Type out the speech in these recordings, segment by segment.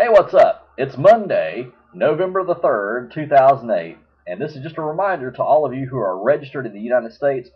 Hey, what's up? It's Monday, November the 3rd, 2008, and this is just a reminder to all of you who are registered in the United States,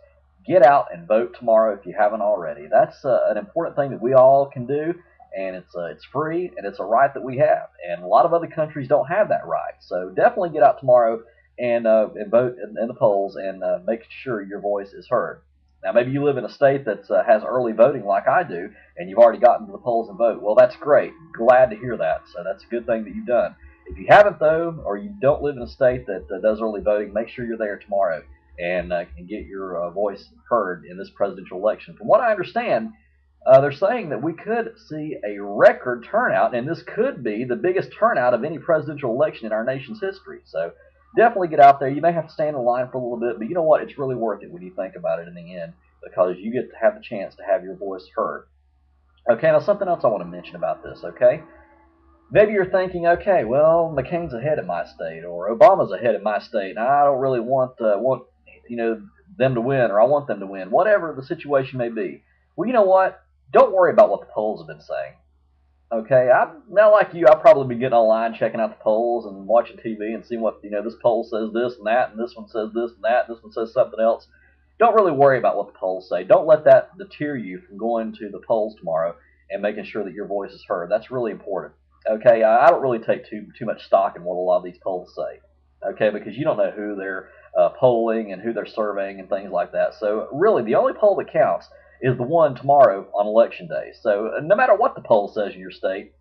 get out and vote tomorrow if you haven't already. That's an important thing that we all can do, and it's free, and it's a right that we have. And a lot of other countries don't have that right. So definitely get out tomorrow and vote in the polls and make sure your voice is heard. Now, maybe you live in a state that has early voting like I do, and you've already gotten to the polls and vote. Well, that's great. Glad to hear that. So that's a good thing that you've done. If you haven't, though, or you don't live in a state that does early voting, make sure you're there tomorrow and can get your voice heard in this presidential election. From what I understand, they're saying that we could see a record turnout, and this could be the biggest turnout of any presidential election in our nation's history. So definitely get out there. You may have to stand in line for a little bit, but you know what? It's really worth it when you think about it in the end because you get to have the chance to have your voice heard. Okay, now something else I want to mention about this, okay? Maybe you're thinking, okay, well, McCain's ahead in my state, or Obama's ahead in my state, and I don't really want you know them to win, or I want them to win, whatever the situation may be. Well, you know what? Don't worry about what the polls have been saying. Okay, I'm now like you. I'll probably be getting online, checking out the polls, and watching TV, and seeing what this poll says this and that, and this one says this and that, and this one says something else. Don't really worry about what the polls say. Don't let that deter you from going to the polls tomorrow and making sure that your voice is heard. That's really important. Okay, I don't really take too much stock in what a lot of these polls say. Okay, because you don't know who they're polling and who they're surveying and things like that. So really, the only poll that counts is the one tomorrow on election day. So no matter what the poll says in your state,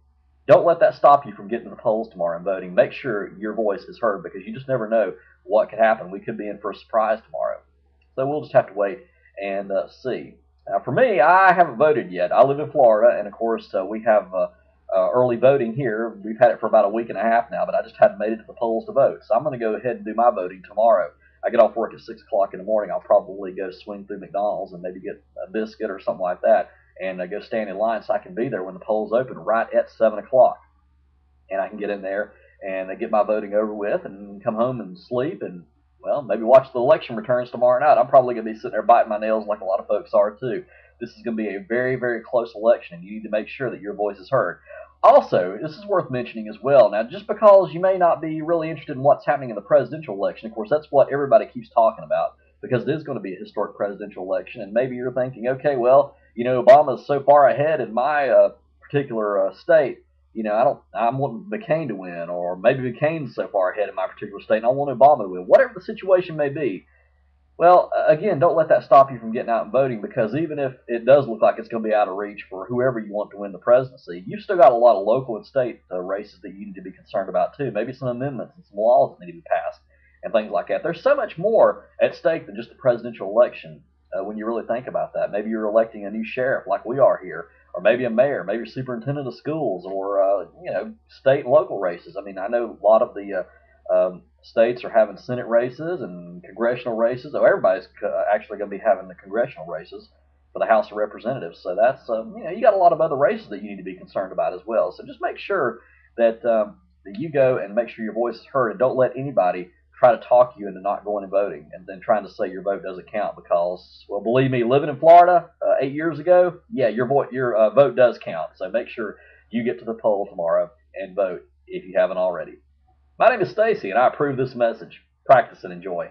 don't let that stop you from getting to the polls tomorrow and voting. Make sure your voice is heard because you just never know what could happen. We could be in for a surprise tomorrow. So we'll just have to wait and see. Now, for me, I haven't voted yet. I live in Florida, and of course, we have early voting here. We've had it for about a week and a half now, but I just hadn't made it to the polls to vote. So I'm going to go ahead and do my voting tomorrow. I get off work at 6 o'clock in the morning. I'll probably go swing through McDonald's and maybe get a biscuit or something like that and go stand in line so I can be there when the polls open right at 7 o'clock. And I can get in there and get my voting over with and come home and sleep and, well, maybe watch the election returns tomorrow night. I'm probably going to be sitting there biting my nails like a lot of folks are too. This is going to be a very, very close election, and you need to make sure that your voice is heard. Also, this is worth mentioning as well. Now, just because you may not be really interested in what's happening in the presidential election, of course, that's what everybody keeps talking about because it is going to be a historic presidential election, and maybe you're thinking, okay, well, Obama's so far ahead in my particular state. I'm wanting McCain to win, or maybe McCain's so far ahead in my particular state, and I want Obama to win. Whatever the situation may be, well, again, don't let that stop you from getting out and voting because even if it does look like it's going to be out of reach for whoever you want to win the presidency, you've still got a lot of local and state races that you need to be concerned about too. Maybe some amendments and some laws that need to be passed and things like that. There's so much more at stake than just the presidential election when you really think about that. Maybe you're electing a new sheriff like we are here, or maybe a mayor, maybe a superintendent of schools, or state and local races. I mean, I know a lot of the states are having Senate races and congressional races. So everybody's actually going to be having the congressional races for the House of Representatives. So that's you got a lot of other races that you need to be concerned about as well. So just make sure that you go and make sure your voice is heard, and don't let anybody try to talk you into not going and voting and then trying to say your vote doesn't count because, well, believe me, living in Florida 8 years ago, yeah, your vote does count. So make sure you get to the poll tomorrow and vote if you haven't already. My name is Stacy, and I approve this message. Practice and enjoy.